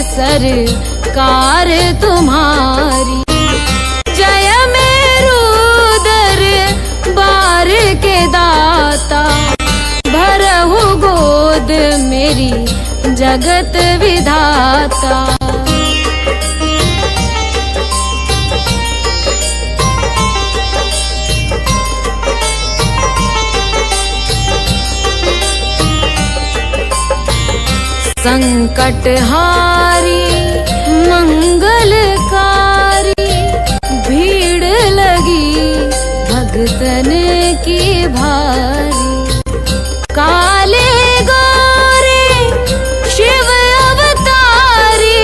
सरकार तुम्हारी। जय मेरू दरबार के दाता, भरहु गोद मेरी जगत विधाता। संकटहारी मंगलकारी, भीड़ लगी भगतन की भारी। काले गोरे शिव अवतारी,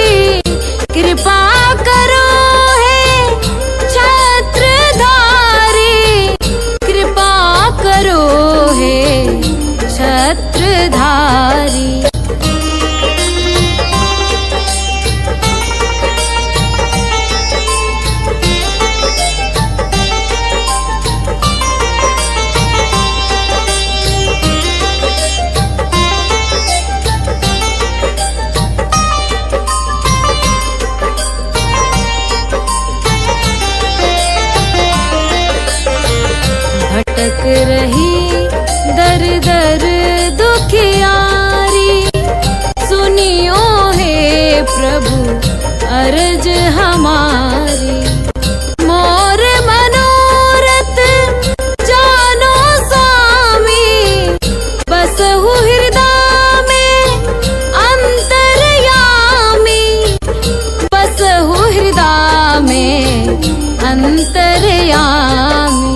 कृपा करो हे छत्रधारी। कृपा करो हे छत्रधारी। भटक रही दर दर दुखियारी, सुनियो हे प्रभु अर्ज हमारी। मोर मनोरथ जानो स्वामी, बसहु हृदय में अंतर्यामी। बसहु हृदय में अंतर्यामी।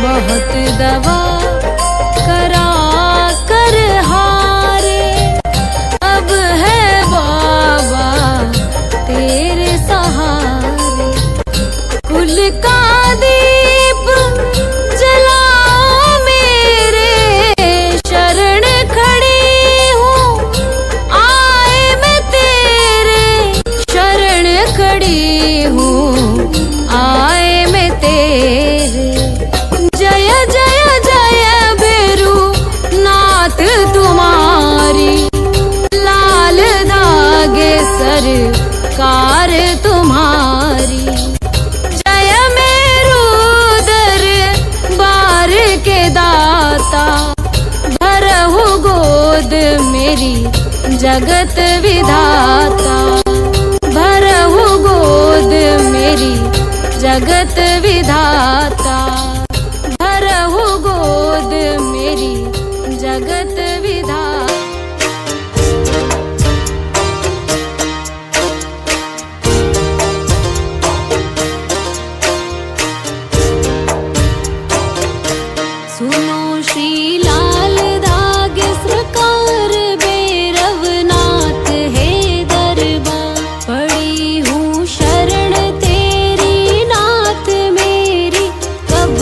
बहुत दवा करा कर हारे, अब है बाबा तेरे सहारे। कुल का दीप जलाओ मेरे, शरण खड़ी हूँ आए मैं तेरे। शरण खड़ी हूँ आए मैं तेरे। जय जय जय भैरू नाथ तुम्हारी, लाल धागे सरकार तुम्हारी। जय मेरू दरबार के दाता, भरहु गोद मेरी जगत विधाता। भरहु गोद मेरी जगत विधाता। भरहु गोद मेरी जगत विधाता। सुनो श्री लाल धागे सरकार, भैरवनाथ है दरबार। पड़ी हूँ शरण तेरी नाथ मेरी, कब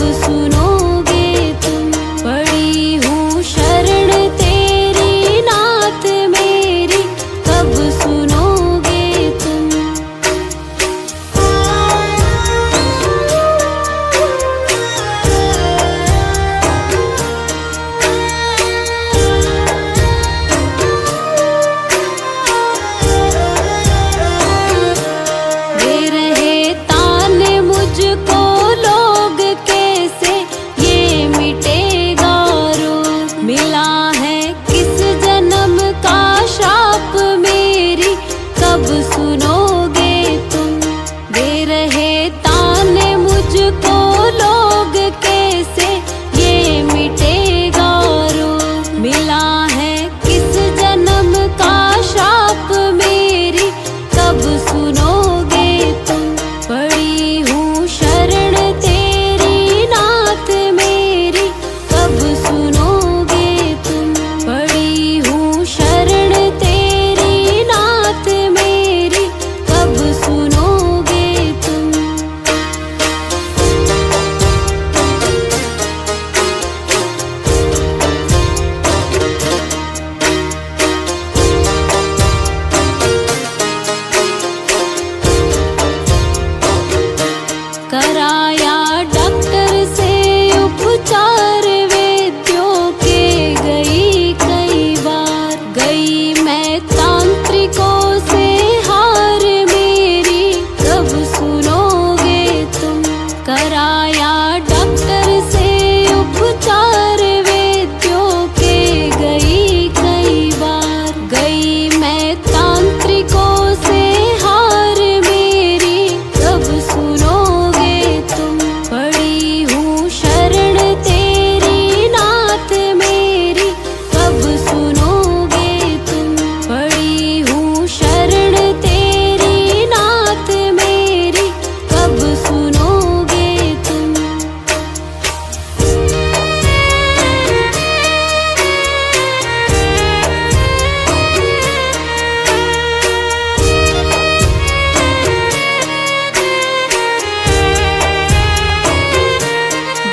तांत्रिकों से हार मेरी कब सुनोगे तुम। कराया डॉक्टर से उपचार वेद्यों के गई कई बार। गई मैं तांत्रिकों से हार मेरी कब सुनोगे तुम। पड़ी हूँ शरण तेरी नाथ मेरी कब सुनोगे तुम। पड़ी हूँ शरण तेरी नाथ मेरी कब सुनोगे तुम।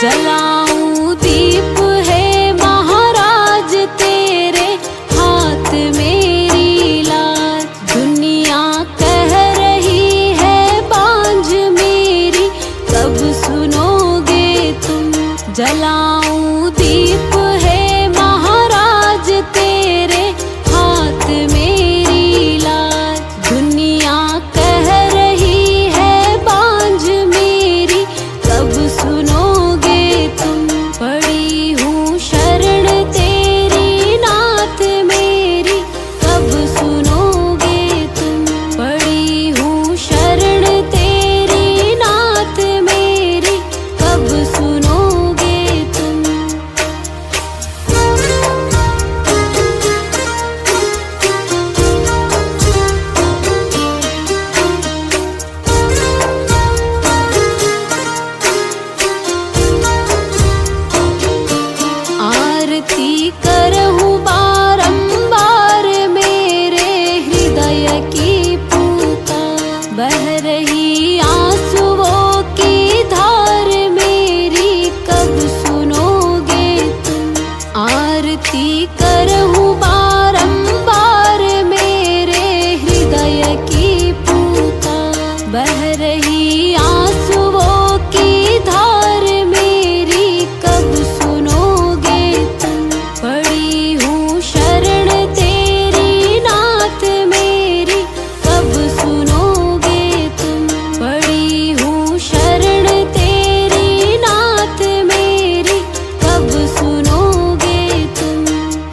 जलाऊं दीप है महाराज तेरे हाथ मेरी लाज। दुनिया कह रही है बांझ मेरी कब सुनोगे तुम। जलाऊं दीप है महाराज तेरे हाथ मेरी लाज। दुनिया कह रही है बांझ मेरी कब सुनोगे तुम। पड़ी हूँ शरण तेरी नाथ मेरी कब सुनोगे तुम। पड़ी हूँ शरण तेरी नाथ मेरी कब सुनोगे तुम। आरती करहूँ बारंबार मेरे हृदय की पुकार। बह रही आंसुओं की धार मेरी कब सुनोगे तुम। आरती करहूँ बारंबार मेरे हृदय की पुकार। बह रही आंसुओं की धार मेरी कब सुनोगे तुम। पड़ी हूँ शरण तेरी नाथ मेरी कब सुनोगे तुम। पड़ी हूँ शरण तेरी नाथ मेरी कब सुनोगे तुम।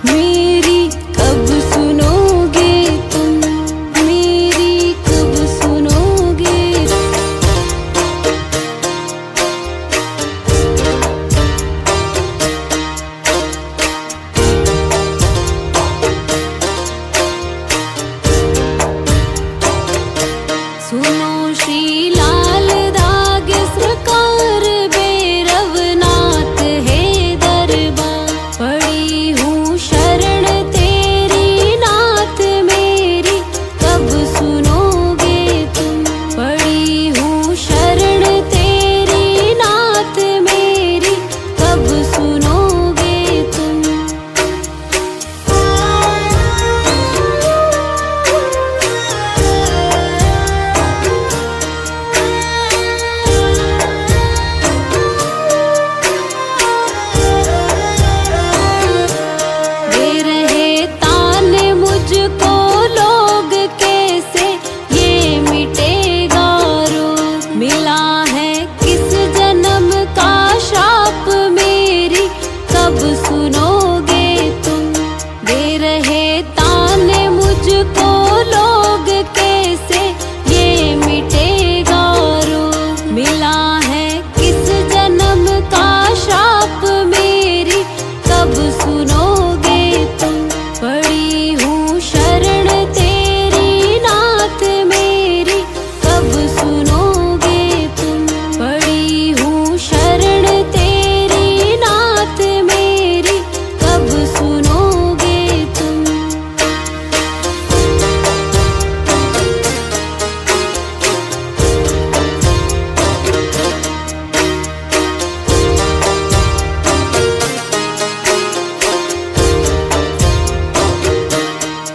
मेरी कब सुनोगे तुम। मेरी कब सुनोगे। सुनो श्री लाल धागे सरकार भैरवनाथ है दरबार। पड़ी हूँ शरण तेरी नाथ मेरी कब सुनोगे तुम। पड़ी हूँ शरण तेरी नाथ मेरी कब सुनोगे तुम। दे रहे ताने मुझको लोग कैसे ये मिटेगा रोग। मिला है किस जन्म का श्राप मेरी कब सुनोगे तुम। दे रहे ताने मुझको लोग कैसे ये मिटेगा रोग। मिला है किस जन्म का श्राप मेरी कब सुनोगे तुम। पड़ी हूँ शरण तेरी नाथ मेरी कब सुनोगे तुम। पड़ी हूँ शरण तेरी नाथ मेरी कब सुनोगे तुम।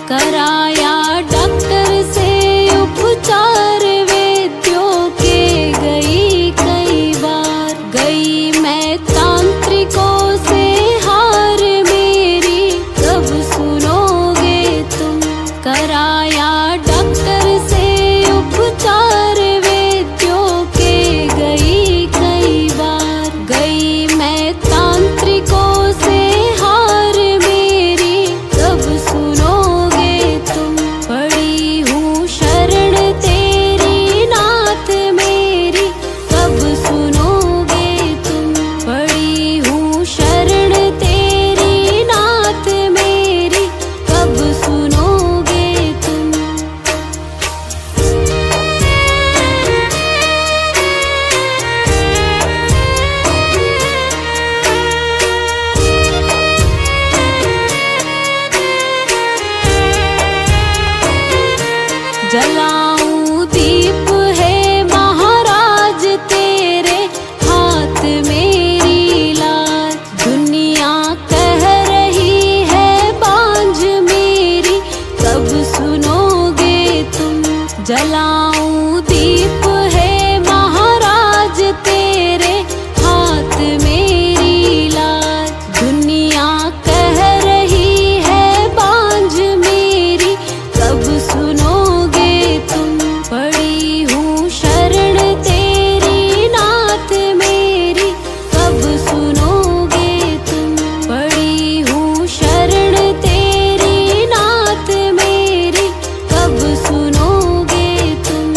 कराया डॉक्टर से उपचार वेद्यों के गई कई बार। गई मैं तांत्रिकों से हार मेरी कब सुनोगे तुम। कराया जलाऊं दीप है महाराज तेरे हाथ मेरी लाज। दुनिया कह रही है बांझ मेरी कब सुनोगे तुम। जलाऊं दीप है महाराज तेरे हाथ मेरी लाज। दुनिया कह रही है बांझ मेरी कब सुनोगे तुम। पड़ी हूँ शरण तेरी नाथ मेरी कब सुनोगे तुम। पड़ी हूँ शरण तेरी नाथ मेरी कब सुनोगे तुम।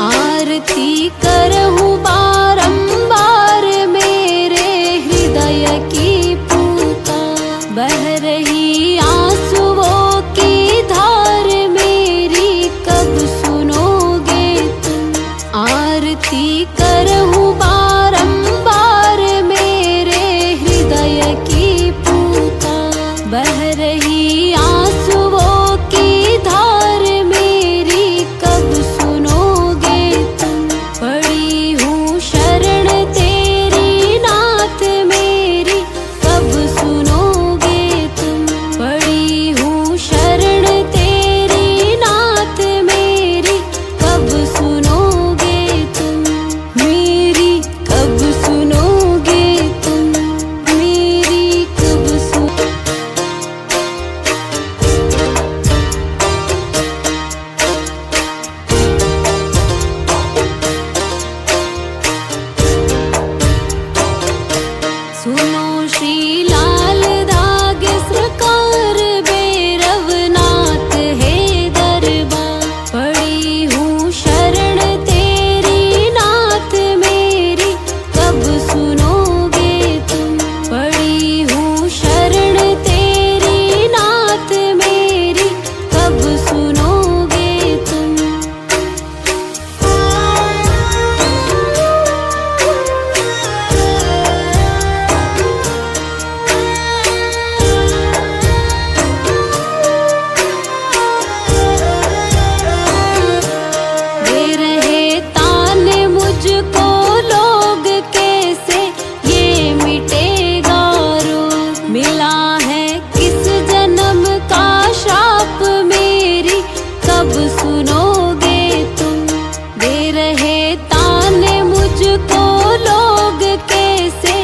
आरती करहूँ बारंबार मेरे हृदय की पुकार। बह रही आंसुओं की धार मेरी कब सुनोगे तुम। आरती करहूँ बारंबार मेरे हृदय की पुकार। बह रही आंसुओं की धार मेरी कब सुनोगे तुम। पड़ी हूँ शरण तेरी नाथ मेरी कब सुनोगे तुम। पड़ी हूँ शरण तेरी नाथ मेरी कब सुनोगे तुम। मेरी कब सुनोगे तुम। मेरी कब सुन। सुनो श्री लाल धागे सरकार भैरवनाथ है दरबार। पड़ी हूँ शरण तेरी नाथ मेरी कब सुनोगे तुम। पड़ी हूँ शरण तेरी नाथ मेरी कब सुनोगे तुम। दे रहे ताने मुझको लोग कैसे ये मिटेगा रोग। मिला है किस जन्म का श्राप मेरी कब सुनोगे तुम। दे रहे ताने मुझको लोग कैसे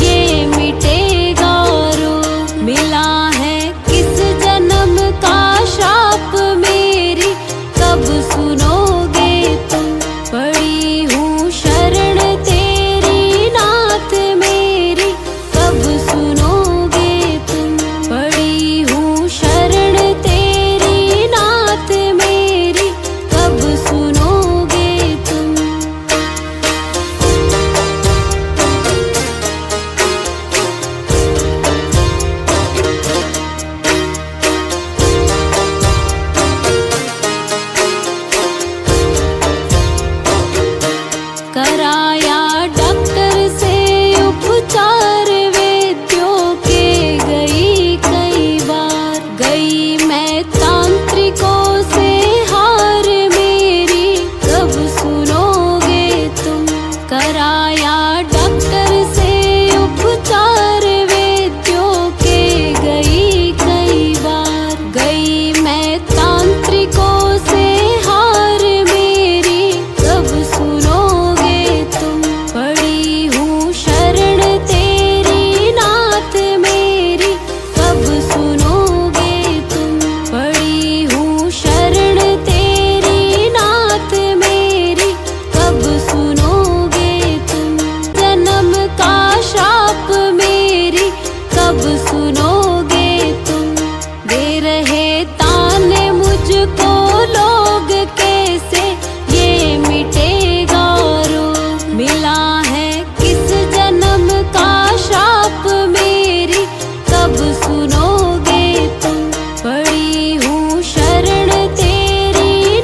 ये मिटेगा रोग। मिला है किस जन्म का श्राप मेरी कब सुनोगे तुम। पड़ी हूँ शरण तेरी नाथ मेरी कब सुनोगे तुम। पड़ी हूँ शरण तेरी नाथ मेरी कब सुनोगे तुम। कराया डॉक्टर से उपचार वैद्यों के गई कई बार। गई मैं तांत्रिकों से हार मेरी कब सुनोगे तुम। कराया डॉक्टर से उपचार वैद्यों के गई कई बार। गई मैं तांत्रिकों से हार मेरी कब सुनोगे तुम। पड़ी हूँ शरण तेरी नाथ मेरी कब सुनोगे तुम। पड़ी हूँ शरण तेरी नाथ मेरी कब सुनोगे तुम। जन्म का श्राप मेरी कब सुनोगे तुम। दे रहे ताने मुझको लोग कैसे ये मिटेगा रोग। मिला है किस जन्म का श्राप मेरी कब सुनोगे तुम। पड़ी हूँ शरण तेरी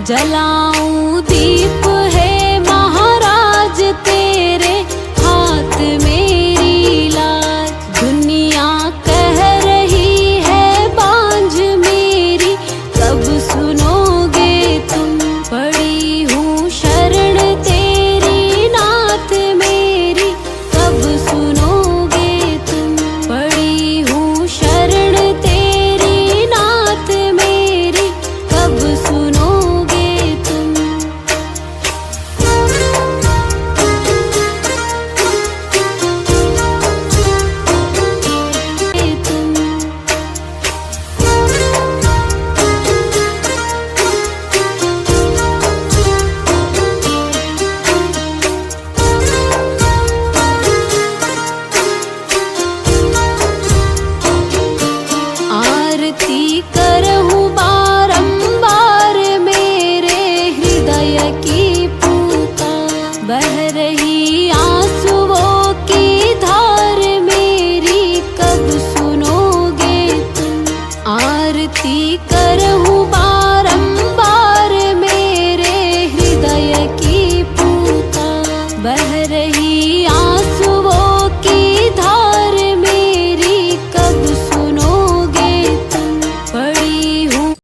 जलाऊं दीप है महाराज तेरे हाथ मेरी लाज। दुनिया कह रही है बांझ मेरी कब सुनोगे तुम। पड़ी हूँ शरण तेरी नाथ मेरी कब सुनोगे तुम। पड़ी हूँ शरण तेरी नाथ मेरी कब सुनोगे तुम। आरती करहूँ बारंबार मेरे हृदय की पुकार। बह रही आंसुओं की धार मेरी कब सुनोगे तुम। आरती कर